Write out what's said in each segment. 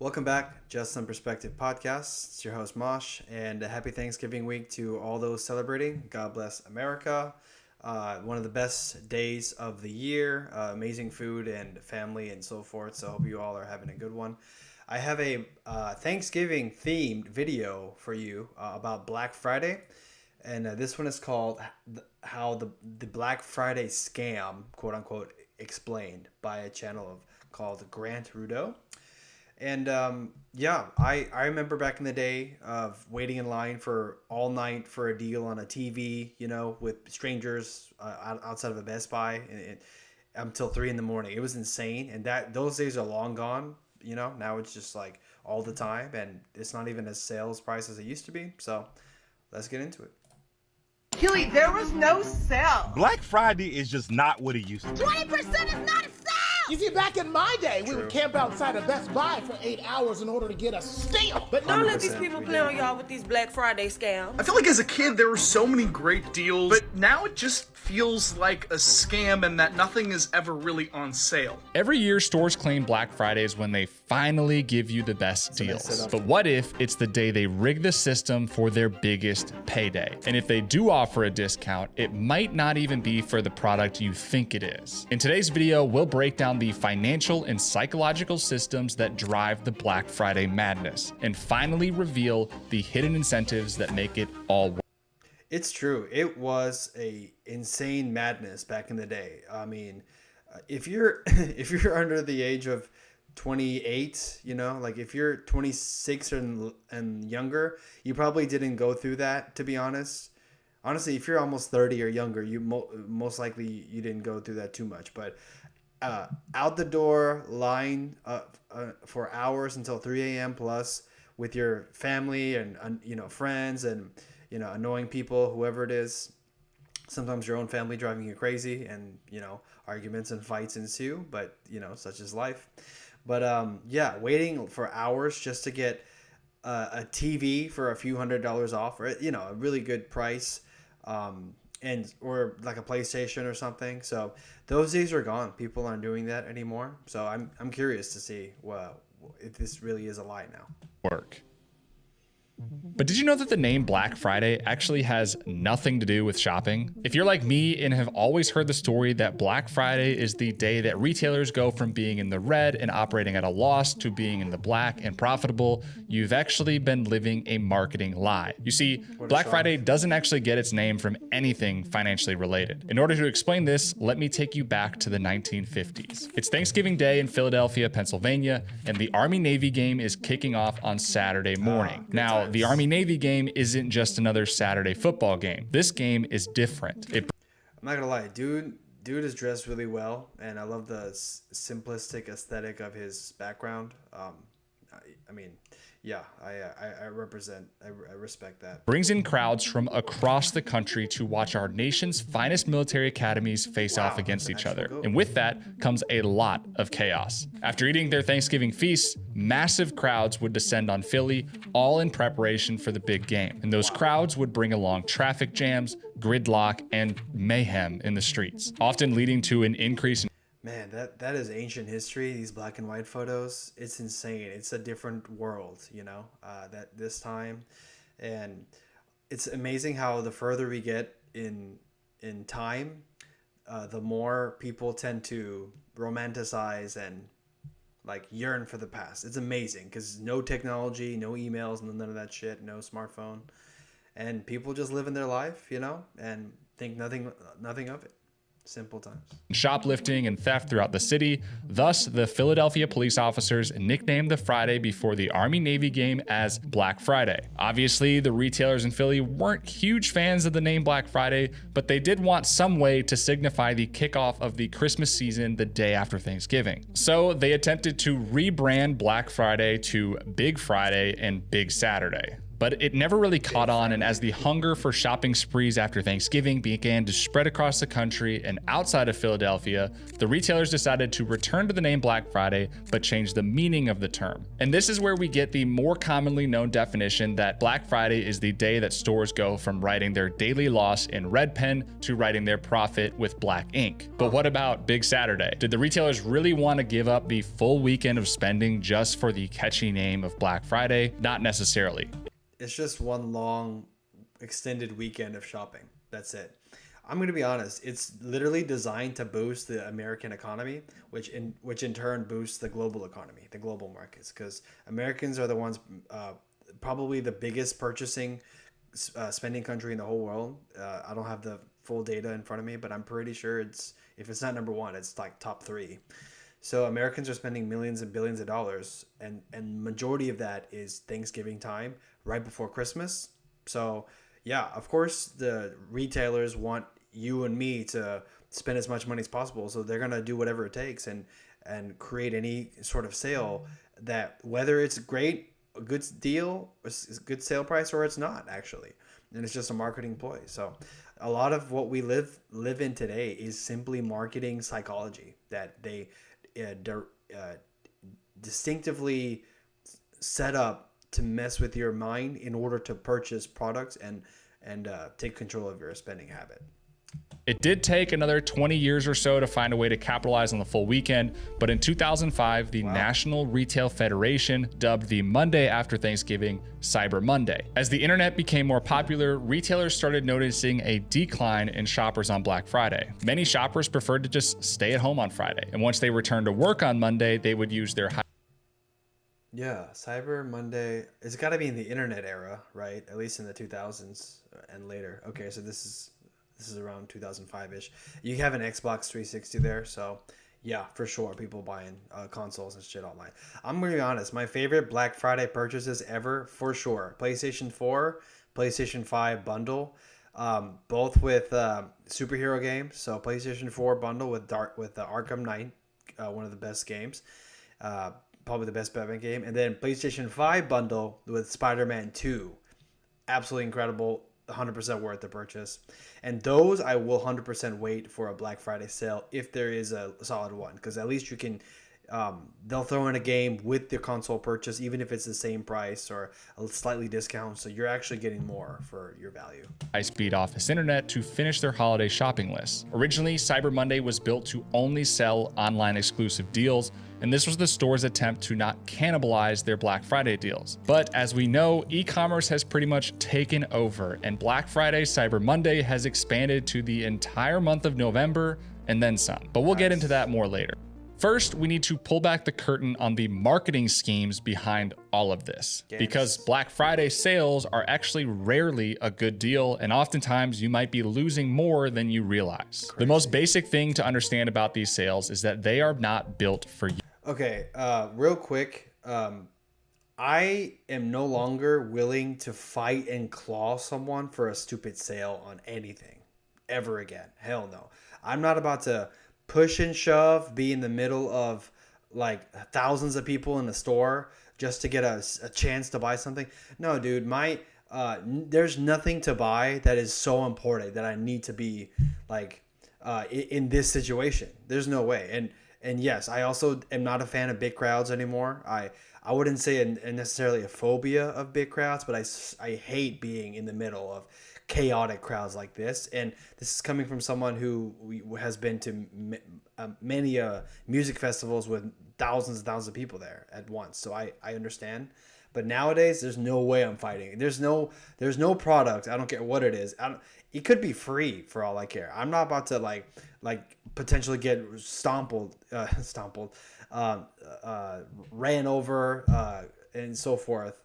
Welcome back, Just Some Perspective podcast. It's your host Mosh, and a happy Thanksgiving week to all those celebrating. God bless America. One of the best days of the year. Amazing food and family and so forth. So I hope you all are having a good one. I have a Thanksgiving themed video for you about Black Friday, and this one is called "How the Black Friday Scam," quote unquote, explained by a channel called Grant Rudeau. And I remember back in the day of waiting in line for all night for a deal on a TV, with strangers outside of a Best Buy until 3 in the morning. It was insane. And those days are long gone. Now it's just like all the time, and it's not even as sales price as it used to be. So let's get into it. Huey, there was no sale. Black Friday is just not what it used to be. 20% is not a sale. You see, back in my day, we would camp outside of Best Buy for 8 hours in order to get a steal. But don't let these people play on y'all with these Black Friday scams. I feel like as a kid, there were so many great deals, but now it just feels like a scam and that nothing is ever really on sale. Every year, stores claim Black Friday is when they finally give you the best deals. But what if it's the day they rig the system for their biggest payday? And if they do offer a discount, it might not even be for the product you think it is. In today's video, we'll break down the financial and psychological systems that drive the Black Friday madness, and finally reveal the hidden incentives that make it all work. It's true. It was a insane madness back in the day. I mean, if you're under the age of 28, like if you're 26 and younger, you probably didn't go through that, to be honest. Honestly, if you're almost 30 or younger, you most likely you didn't go through that too much. But out the door line for hours until 3 a.m. plus with your family and friends and annoying people, whoever it is. Sometimes your own family driving you crazy, and arguments and fights ensue, but such is life. But waiting for hours just to get a TV for a few $100s off, or a really good price, or like a PlayStation or something. So those days are gone. People aren't doing that anymore. So I'm curious to see if this really is a lie now. Work. But did you know that the name Black Friday actually has nothing to do with shopping? If you're like me and have always heard the story that Black Friday is the day that retailers go from being in the red and operating at a loss to being in the black and profitable, you've actually been living a marketing lie. You see, Black Friday doesn't actually get its name from anything financially related. In order to explain this, let me take you back to the 1950s. It's Thanksgiving Day in Philadelphia, Pennsylvania, and the Army-Navy game is kicking off on Saturday morning. Now, the Army-Navy game isn't just another Saturday football game. This game is different. I'm not gonna lie, dude is dressed really well, and I love the simplistic aesthetic of his background. I respect that. Brings in crowds from across the country to watch our nation's finest military academies face off against each other. And with that comes a lot of chaos. After eating their Thanksgiving feasts, massive crowds would descend on Philly, all in preparation for the big game. And those crowds would bring along traffic jams, gridlock, and mayhem in the streets, often leading to an increase in... Man, that is ancient history. These black and white photos, it's insane. It's a different world, that this time, and it's amazing how the further we get in time, the more people tend to romanticize and like yearn for the past. It's amazing because no technology, no emails, none of that shit, no smartphone, and people just living their life, and think nothing of it. Simple times. Shoplifting and theft throughout the city. Thus, the Philadelphia police officers nicknamed the Friday before the Army-Navy game as Black Friday. Obviously, the retailers in Philly weren't huge fans of the name Black Friday, but they did want some way to signify the kickoff of the Christmas season the day after Thanksgiving. So they attempted to rebrand Black Friday to Big Friday and Big Saturday. but it never really caught on. And as the hunger for shopping sprees after Thanksgiving began to spread across the country and outside of Philadelphia, the retailers decided to return to the name Black Friday, but change the meaning of the term. And this is where we get the more commonly known definition that Black Friday is the day that stores go from writing their daily loss in red pen to writing their profit with black ink. But what about Big Saturday? Did the retailers really want to give up the full weekend of spending just for the catchy name of Black Friday? Not necessarily. It's just one long extended weekend of shopping. That's it. I'm going to be honest. It's literally designed to boost the American economy, which in turn boosts the global economy, the global markets, because Americans are the ones probably the biggest purchasing spending country in the whole world. I don't have the full data in front of me, but I'm pretty sure if it's not number one, it's like top 3. So Americans are spending millions and billions of dollars, and majority of that is Thanksgiving time, right before Christmas. So yeah, of course the retailers want you and me to spend as much money as possible, so they're gonna do whatever it takes and create any sort of sale that, whether it's great, a good deal, a good sale price, or it's not actually, and it's just a marketing ploy. So a lot of what we live in today is simply marketing psychology that they distinctively set up to mess with your mind in order to purchase products and take control of your spending habit. It did take another 20 years or so to find a way to capitalize on the full weekend, but in 2005, the National Retail Federation dubbed the Monday after Thanksgiving Cyber Monday. As the internet became more popular, retailers started noticing a decline in shoppers on Black Friday. Many shoppers preferred to just stay at home on Friday, and once they returned to work on Monday, they would use their Yeah, Cyber Monday. It's got to be in the internet era, right? At least in the 2000s and later. Okay, so this is around 2005-ish. You have an Xbox 360 there, so yeah, for sure, people buying consoles and shit online. I'm gonna be honest, my favorite Black Friday purchases ever, for sure, PlayStation 4, PlayStation 5 bundle, both with superhero games. So PlayStation 4 bundle with Arkham Knight, one of the best games, probably the best Batman game, and then PlayStation 5 bundle with Spider-Man 2, absolutely incredible. 100% worth the purchase. And those I will 100% wait for a Black Friday sale if there is a solid one, because at least you can they'll throw in a game with the console purchase, even if it's the same price or a slightly discount, so you're actually getting more for your value. High-speed office internet to finish their holiday shopping list. Originally, Cyber Monday was built to only sell online exclusive deals, and this was the store's attempt to not cannibalize their Black Friday deals. But as we know, e-commerce has pretty much taken over, and Black Friday Cyber Monday has expanded to the entire month of November and then some. But we'll get into that more later. First, we need to pull back the curtain on the marketing schemes behind all of this, because Black Friday sales are actually rarely a good deal, and oftentimes you might be losing more than you realize. The most basic thing to understand about these sales is that they are not built for you. Okay, real quick, I am no longer willing to fight and claw someone for a stupid sale on anything ever again. Hell no. I'm not about to push and shove, be in the middle of like thousands of people in the store just to get a chance to buy something. No, dude, there's nothing to buy that is so important that I need to be like in this situation. There's no way. And yes, I also am not a fan of big crowds anymore. I wouldn't say necessarily a phobia of big crowds, but I hate being in the middle of chaotic crowds like this. And this is coming from someone who has been to many music festivals with thousands and thousands of people there at once. So I understand. But nowadays, there's no way I'm fighting. There's no product. I don't care what it is. It could be free for all I care. I'm not about to like potentially get ran over, and so forth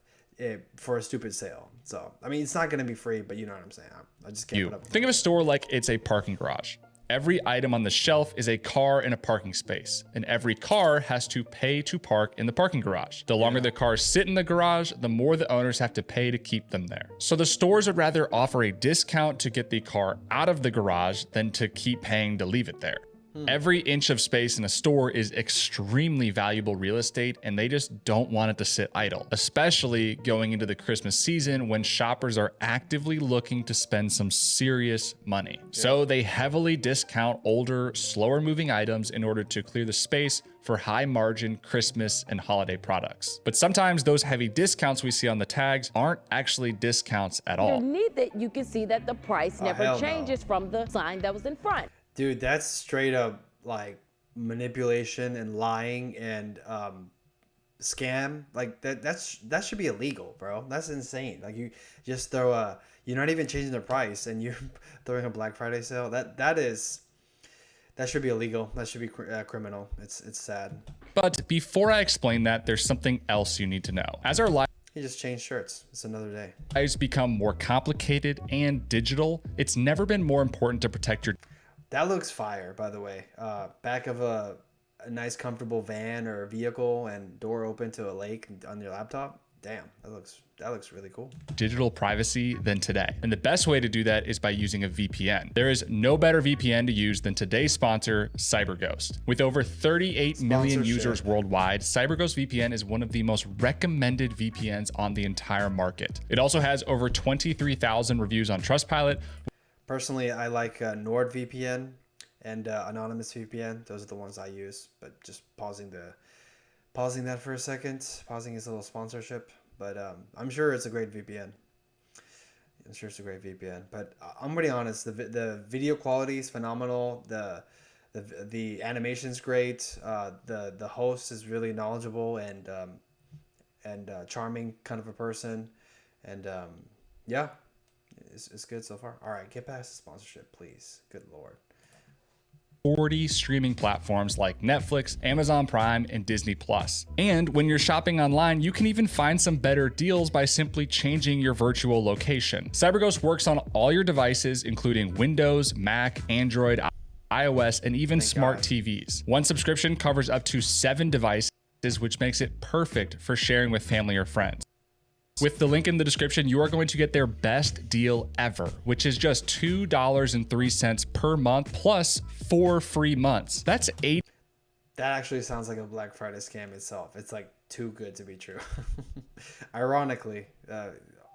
for a stupid sale. So, I mean, it's not going to be free, but you know what I'm saying. I just can't put up with it. Think of a store like it's a parking garage. Every item on the shelf is a car in a parking space, and every car has to pay to park in the parking garage. The longer the cars sit in the garage, the more the owners have to pay to keep them there. So the stores would rather offer a discount to get the car out of the garage than to keep paying to leave it there. Every inch of space in a store is extremely valuable real estate, and they just don't want it to sit idle, especially going into the Christmas season when shoppers are actively looking to spend some serious money. So they heavily discount older, slower moving items in order to clear the space for high margin Christmas and holiday products. But sometimes those heavy discounts we see on the tags aren't actually discounts at all. Underneath it, you can see that the price never changes from the sign that was in front. Dude, that's straight up like manipulation and lying and scam. Like that should be illegal, bro. That's insane. Like you just throw you're not even changing the price and you're throwing a Black Friday sale. That should be illegal. That should be criminal. It's sad. But before I explain that, there's something else you need to know. As our He just changed shirts. It's another day. lives become more complicated and digital, it's never been more important to protect your That looks fire, by the way. Back of a nice, comfortable van or vehicle and door open to a lake on your laptop. Damn, that looks really cool. digital privacy than today. And the best way to do that is by using a VPN. There is no better VPN to use than today's sponsor, CyberGhost. With over 38 million users worldwide, CyberGhost VPN is one of the most recommended VPNs on the entire market. It also has over 23,000 reviews on Trustpilot. Personally, I like NordVPN and Anonymous VPN. Those are the ones I use. But just pausing that for a second, pausing his little sponsorship. But I'm sure it's a great VPN. I'm sure it's a great VPN. But I'm gonna be honest, the video quality is phenomenal. The animation's great. The host is really knowledgeable and charming kind of a person. And yeah. It's good so far. All right, get past the sponsorship, please. Good Lord. 40 streaming platforms like Netflix, Amazon Prime, and Disney Plus. And when you're shopping online, you can even find some better deals by simply changing your virtual location. CyberGhost works on all your devices, including Windows, Mac, Android, iOS, and even smart TVs. One subscription covers up to 7 devices, which makes it perfect for sharing with family or friends. With the link in the description, you are going to get their best deal ever, which is just $2.03 per month plus 4 free months. That's $8. That actually sounds like a Black Friday scam itself. It's like too good to be true. Ironically,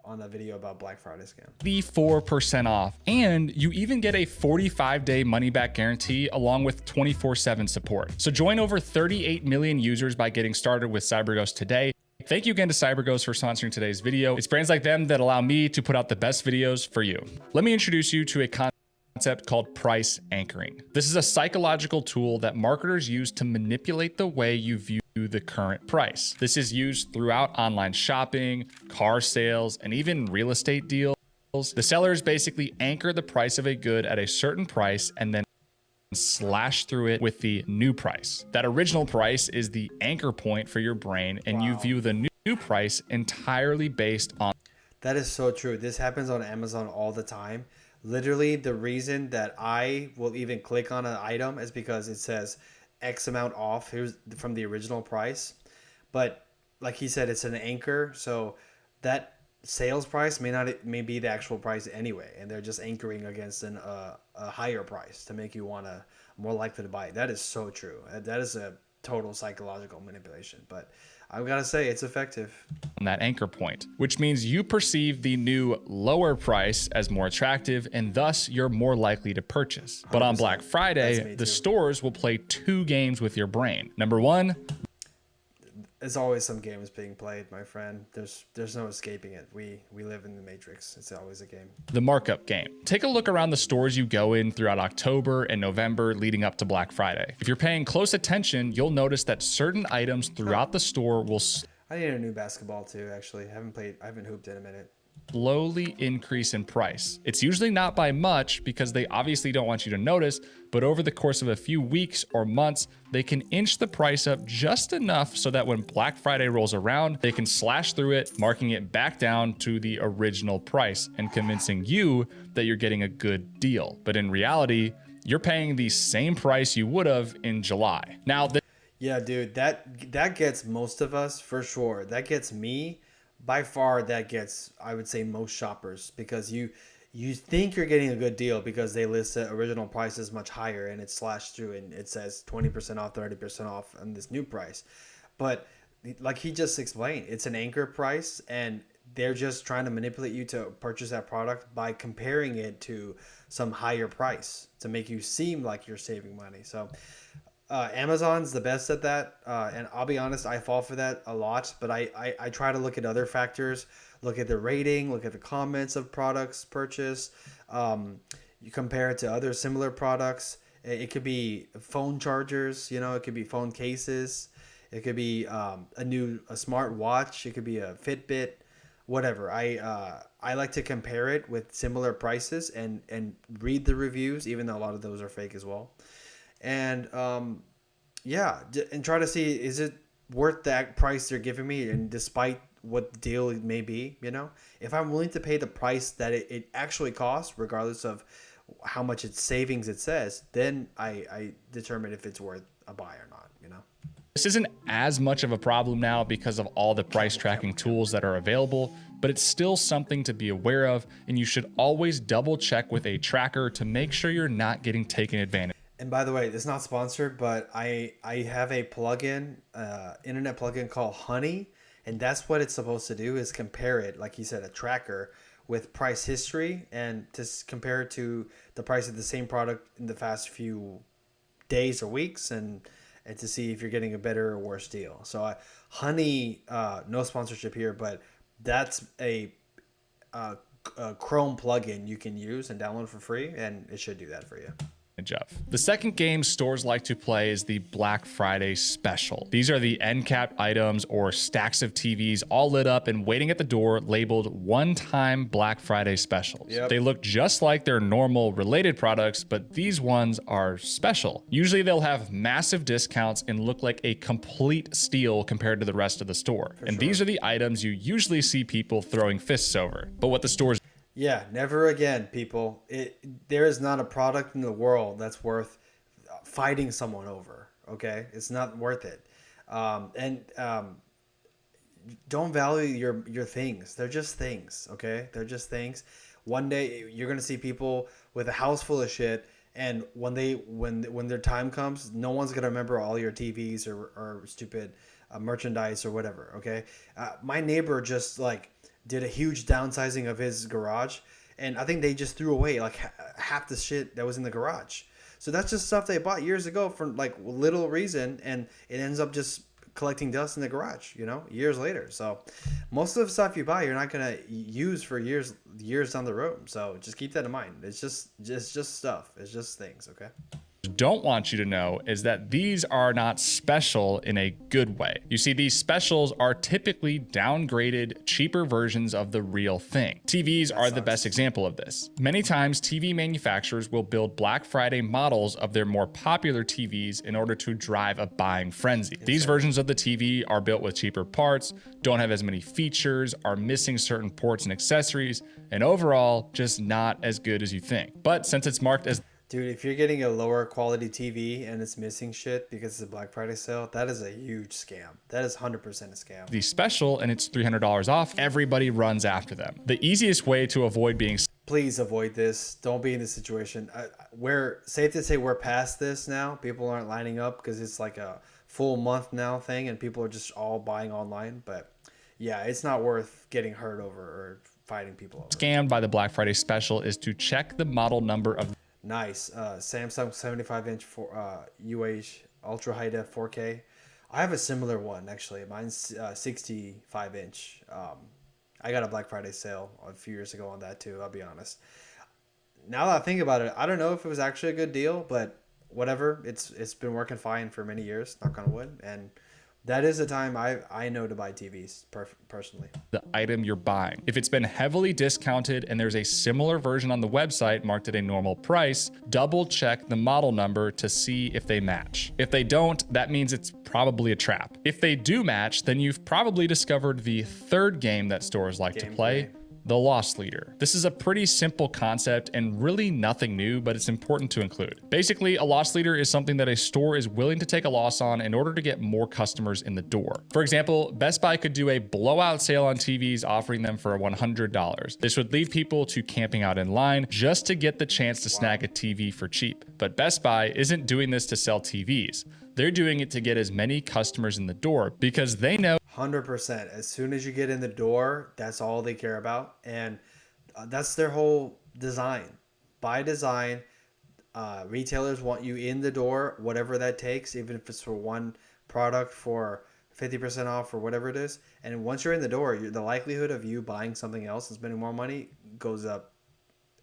on a video about Black Friday scam. 84% off. And you even get a 45-day money-back guarantee along with 24/7 support. So join over 38 million users by getting started with CyberGhost today. Thank you again to CyberGhost for sponsoring today's video. It's brands like them that allow me to put out the best videos for you. Let me introduce you to a concept called price anchoring. This is a psychological tool that marketers use to manipulate the way you view the current price. This is used throughout online shopping, car sales, and even real estate deals. The sellers basically anchor the price of a good at a certain price and then slash through it with the new price. That original price is the anchor point for your brain, and you view the new price entirely based on. That is so true. This happens on Amazon all the time. Literally, the reason that I will even click on an item is because it says X amount off here's from the original price. But like he said, it's an anchor, so that sales price may be the actual price anyway, and they're just anchoring against a higher price to make you more likely to buy it. That is so true. That is a total psychological manipulation, but I've got to say it's effective. On that anchor point, which means you perceive the new lower price as more attractive, and thus you're more likely to purchase. But on Black Friday, the stores will play 2 games with your brain. Number 1, there's always some games being played, my friend. There's no escaping it. We live in the Matrix. It's always a game. the markup game. Take a look around the stores you go in throughout October and November leading up to Black Friday. If you're paying close attention, you'll notice that certain items throughout the store will I need a new basketball too, actually. I haven't hooped in a minute. slowly increase in price. It's usually not by much because they obviously don't want you to notice, but over the course of a few weeks or months, they can inch the price up just enough so that when Black Friday rolls around, they can slash through it, marking it back down to the original price and convincing you that you're getting a good deal. But in reality, you're paying the same price you would have in July. Now, yeah, dude, that gets most of us for sure. That gets me. By far, that gets, I would say, most shoppers, because you you think you're getting a good deal because they list the original prices much higher and it's slashed through and it says 20% off, 30% off on this new price. But like he just explained, it's an anchor price and they're just trying to manipulate you to purchase that product by comparing it to some higher price to make you seem like you're saving money. So Amazon's the best at that. And I'll be honest, I fall for that a lot, but I try to look at other factors, look at the rating, look at the comments of products purchased. You compare it to other similar products. It could be phone chargers, you know, it could be phone cases. It could be a smart watch. It could be a Fitbit, whatever. I like to compare it with similar prices and read the reviews, even though a lot of those are fake as well. And yeah, and try to see, is it worth that price they're giving me? And despite what the deal it may be, you know, if I'm willing to pay the price that it actually costs, regardless of how much it's savings it says, then I determine if it's worth a buy or not, you know. This isn't as much of a problem now because of all the price tracking tools that are available, but it's still something to be aware of, and you should always double check with a tracker to make sure you're not getting taken advantage. And by the way, it's not sponsored, but I have a plugin, internet plugin called Honey, and that's what it's supposed to do is compare it, like you said, a tracker with price history and to compare it to the price of the same product in the past few days or weeks and to see if you're getting a better or worse deal. So Honey, no sponsorship here, but that's a Chrome plugin you can use and download for free, and it should do that for you. Of. The second game stores like to play is the Black Friday special. These are the end cap items or stacks of TVs all lit up and waiting at the door labeled one-time Black Friday specials. Yep. They look just like their normal related products, but these ones are special. Usually they'll have massive discounts and look like a complete steal compared to the rest of the store. And these are the items you usually see people throwing fists over. But what the stores Yeah, never again, people. There is not a product in the world that's worth fighting someone over, okay? It's not worth it. Don't value your things. They're just things, okay? They're just things. One day you're going to see people with a house full of shit, and when their time comes, no one's going to remember all your TVs or stupid merchandise or whatever, okay? My neighbor just did a huge downsizing of his garage, and I think they just threw away like half the shit that was in the garage. So that's just stuff they bought years ago for like little reason, and it ends up just collecting dust in the garage, you know, years later. So most of the stuff you buy, you're not gonna use for years down the road. So just keep that in mind. It's just stuff. It's just things, okay? Don't want you to know is that these are not special in a good way. You see, these specials are typically downgraded, cheaper versions of the real thing. TVs are the best example of this. Many times, TV manufacturers will build Black Friday models of their more popular TVs in order to drive a buying frenzy. These versions of the TV are built with cheaper parts, don't have as many features, are missing certain ports and accessories, and overall, just not as good as you think. But since it's marked as Dude, if you're getting a lower quality TV and it's missing shit because it's a Black Friday sale, that is a huge scam. That is 100% a scam. The special and it's $300 off, everybody runs after them. The easiest way to avoid being... Please avoid this. Don't be in this situation. We're safe to say we're past this now. People aren't lining up because it's like a full month now thing and people are just all buying online. But yeah, it's not worth getting hurt over or fighting people over. Scammed by the Black Friday special is to check the model number of... Nice. Samsung 75-inch Ultra High Def 4K. I have a similar one, actually. Mine's 65-inch. I got a Black Friday sale a few years ago on that, too, I'll be honest. Now that I think about it, I don't know if it was actually a good deal, but whatever. It's been working fine for many years, knock on wood. And that is the time I know to buy TVs, personally. The item you're buying. If it's been heavily discounted and there's a similar version on the website marked at a normal price, double check the model number to see if they match. If they don't, that means it's probably a trap. If they do match, then you've probably discovered the third game that stores like to play, the loss leader. This is a pretty simple concept and really nothing new, but it's important to include. Basically, a loss leader is something that a store is willing to take a loss on in order to get more customers in the door. For example, Best Buy could do a blowout sale on TVs offering them for $100. This would lead people to camping out in line just to get the chance to snag a TV for cheap. But Best Buy isn't doing this to sell TVs. They're doing it to get as many customers in the door because they know 100%. As soon as you get in the door, that's all they care about. And that's their whole design. By design, retailers want you in the door, whatever that takes, even if it's for one product for 50% off or whatever it is. And once you're in the door, the likelihood of you buying something else and spending more money goes up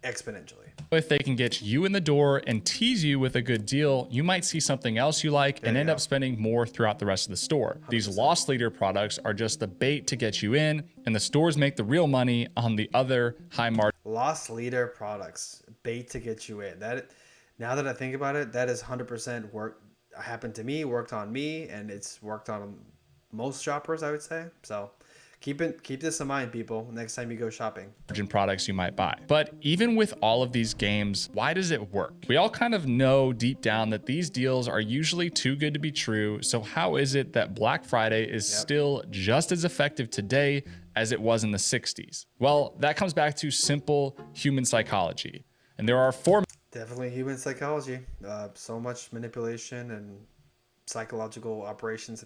exponentially. if they can get you in the door and tease you with a good deal, you might see something else you like and end up spending more throughout the rest of the store. 100%. These loss leader products are just the bait to get you in, and the stores make the real money on the other high margin. Loss leader products, bait to get you in. Now that I think about it, that is 100% happened to me, worked on me, and it's worked on most shoppers, I would say. So keep this in mind, people, next time you go shopping. Products you might buy. But even with all of these games, why does it work? We all kind of know deep down that these deals are usually too good to be true. So how is it that Black Friday is still just as effective today as it was in the 60s? Well, that comes back to simple human psychology. And there are four. Definitely human psychology. So much manipulation and psychological operations,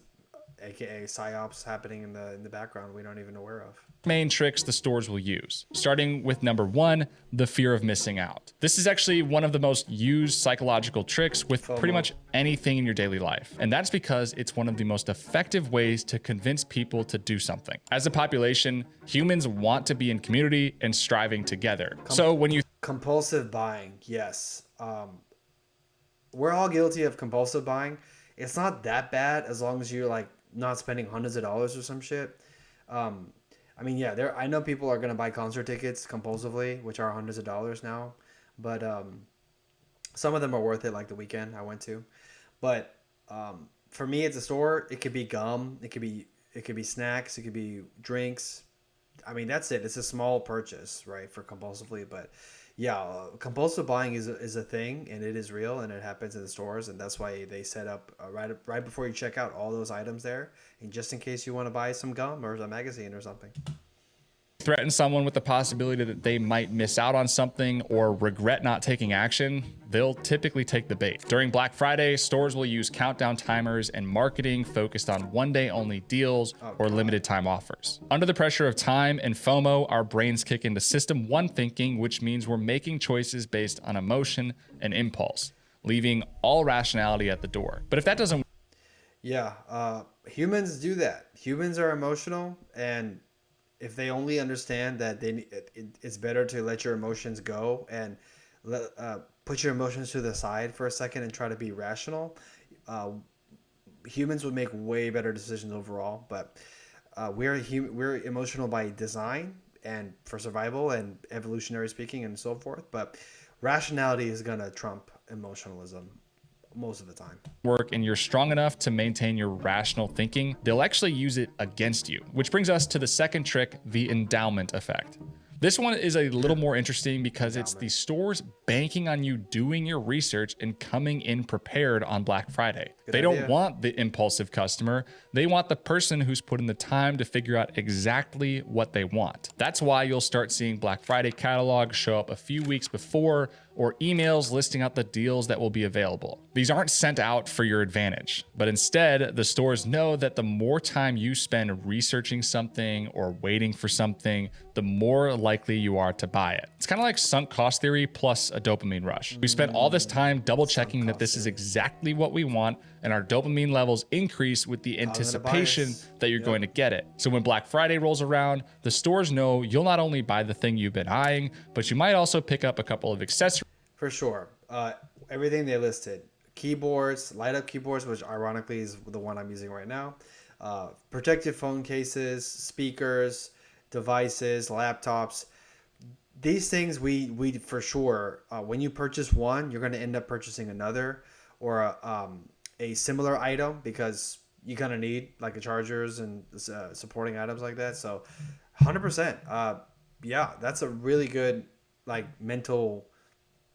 aka psyops, happening in the background we don't even aware of. Main tricks the stores will use, starting with number one, the fear of missing out. This is actually one of the most used psychological tricks with pretty much anything in your daily life. And that's because it's one of the most effective ways to convince people to do something. As a population, humans want to be in community and striving together. So when you compulsive buying, yes. We're all guilty of compulsive buying. It's not that bad as long as you're like not spending hundreds of dollars or some shit. I mean, yeah, I know people are gonna buy concert tickets compulsively, which are hundreds of dollars now, but some of them are worth it, like the weekend I went to. But for me, at the store, it could be gum, it could be snacks, it could be drinks. I mean, that's it. It's a small purchase, right, for compulsively, but yeah, compulsive buying is a thing, and it is real, and it happens in the stores, and that's why they set up right before you check out all those items there, and just in case you want to buy some gum or a magazine or something. Threaten someone with the possibility that they might miss out on something or regret not taking action, they'll typically take the bait. During Black Friday, stores will use countdown timers and marketing focused on one-day only deals or limited time offers. Under the pressure of time and FOMO, our brains kick into system one thinking, which means we're making choices based on emotion and impulse, leaving all rationality at the door. But if that doesn't... Yeah, humans do that. Humans are emotional, and if they only understand that it's better to let your emotions go and put your emotions to the side for a second and try to be rational, humans would make way better decisions overall. But we're emotional by design and for survival and evolutionary speaking and so forth. But rationality is gonna trump emotionalism most of the time. Work and you're strong enough to maintain your rational thinking, they'll actually use it against you. Which brings us to the second trick, the endowment effect. This one is a little more interesting because it's the stores banking on you doing your research and coming in prepared on Black Friday. They don't want the impulsive customer. They want the person who's put in the time to figure out exactly what they want. That's why you'll start seeing Black Friday catalogs show up a few weeks before, or emails listing out the deals that will be available. These aren't sent out for your advantage, but instead the stores know that the more time you spend researching something or waiting for something, the more likely you are to buy it. It's kind of like sunk cost theory plus a dopamine rush. We spent all this time double checking that this is exactly what we want, and our dopamine levels increase with the anticipation that you're going to get it. So when Black Friday rolls around, the stores know you'll not only buy the thing you've been eyeing, but you might also pick up a couple of accessories. For sure. Everything they listed. Keyboards, light up keyboards, which ironically is the one I'm using right now. Protective phone cases, speakers, devices, laptops. These things we for sure, when you purchase one, you're going to end up purchasing another or a similar item because you're going to need like a chargers and supporting items like that. So 100%. yeah, that's a really good like mental,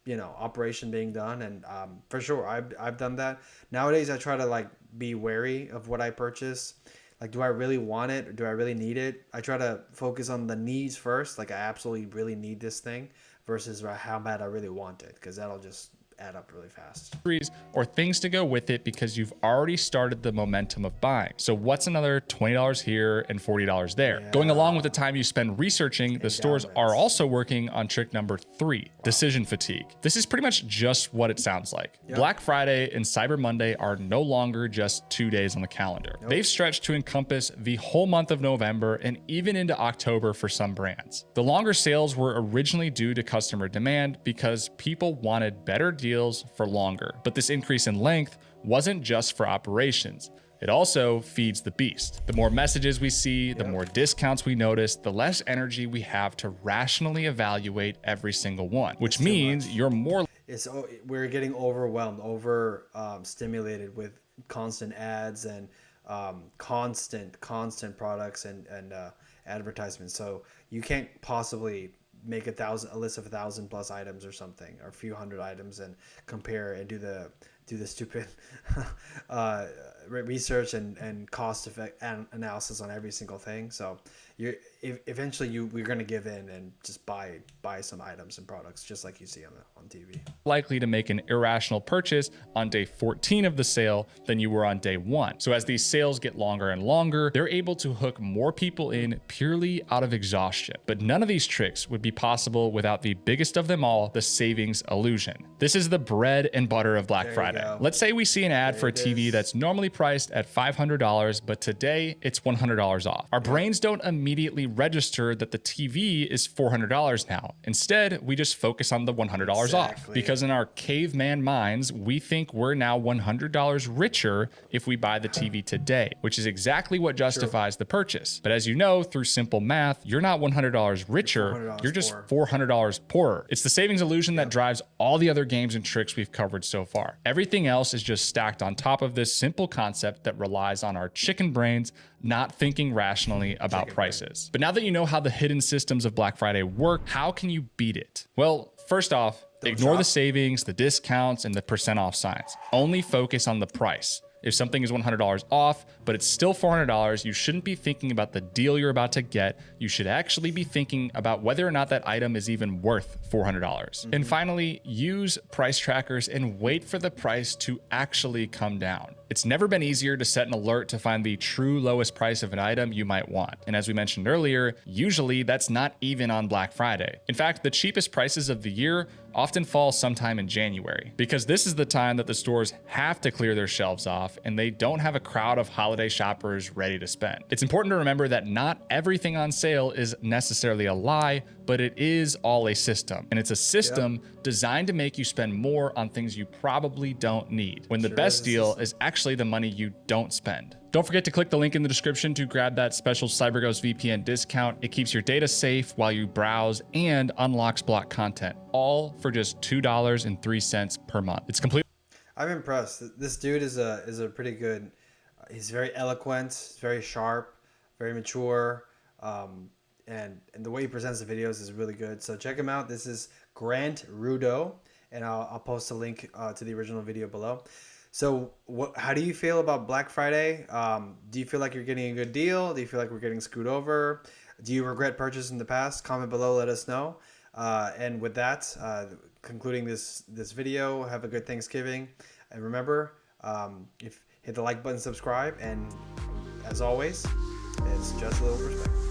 operation being done. And for sure, I've done that. Nowadays, I try to like be wary of what I purchase. Like, do I really want it? Or do I really need it? I try to focus on the needs first. Like, I absolutely really need this thing versus how bad I really want it, because that'll just add up really fast. Or things to go with it because you've already started the momentum of buying. So what's another $20 here and $40 there? Going along with the time you spend researching, the stores are also working on trick number 3, decision fatigue. This is pretty much just what it sounds like. Black Friday and Cyber Monday are no longer just 2 days on the calendar. They've stretched to encompass the whole month of November and even into October for some brands. The longer sales were originally due to customer demand because people wanted better deals for longer. But this increase in length wasn't just for operations. It also feeds the beast. The more messages we see, the more discounts we notice, the less energy we have to rationally evaluate every single one, which means you're more. We're getting overwhelmed, stimulated with constant ads and constant products and advertisements. So you can't possibly make a list of 1,000+ items or something, or a few hundred items, and compare and do the stupid research and cost effect analysis on every single thing. So we're going to give in and just buy some items and products just like you see on TV. Likely to make an irrational purchase on day 14 of the sale than you were on day 1. So as these sales get longer and longer, they're able to hook more people in purely out of exhaustion. But none of these tricks would be possible without the biggest of them all, the savings illusion. This is the bread and butter of Black Friday. Let's say we see an ad for a TV that's normally priced at $500, but today it's $100 off. Our brains don't immediately register that the TV is $400 now. Instead, we just focus on the $100 off, because in our caveman minds, we think we're now $100 richer if we buy the TV today, which is exactly what justifies the purchase. But as you know, through simple math, you're not $100 richer, you're just $400 poorer. It's the savings illusion that drives all the other games and tricks we've covered so far. Everything else is just stacked on top of this simple concept that relies on our chicken brains not thinking rationally about prices. But now that you know how the hidden systems of Black Friday work, how can you beat it? Well, first off, ignore the savings, the discounts, and the % off signs. Only focus on the price. If something is $100 off, but it's still $400, you shouldn't be thinking about the deal you're about to get. You should actually be thinking about whether or not that item is even worth $400. And finally, use price trackers and wait for the price to actually come down. It's never been easier to set an alert to find the true lowest price of an item you might want. And as we mentioned earlier, usually that's not even on Black Friday. In fact, the cheapest prices of the year often fall sometime in January, because this is the time that the stores have to clear their shelves off and they don't have a crowd of holiday shoppers ready to spend. It's important to remember that not everything on sale is necessarily a lie, but it is all a system. And it's a system designed to make you spend more on things you probably don't need, when the best deal is actually the money you don't spend. Don't forget to click the link in the description to grab that special CyberGhost VPN discount. It keeps your data safe while you browse and unlocks block content, all for just $2.03 per month. It's complete. I'm impressed. This dude is a pretty good. He's very eloquent, very sharp, very mature, and the way he presents the videos is really good. So check him out. This is Grant Rudo, and I'll post a link to the original video below. So how do you feel about Black Friday? Do you feel like you're getting a good deal? Do you feel like we're getting screwed over? Do you regret purchases in the past? Comment below, let us know. And with that, concluding this video, have a good Thanksgiving. And remember, hit the like button, subscribe, and as always, it's just a little perspective.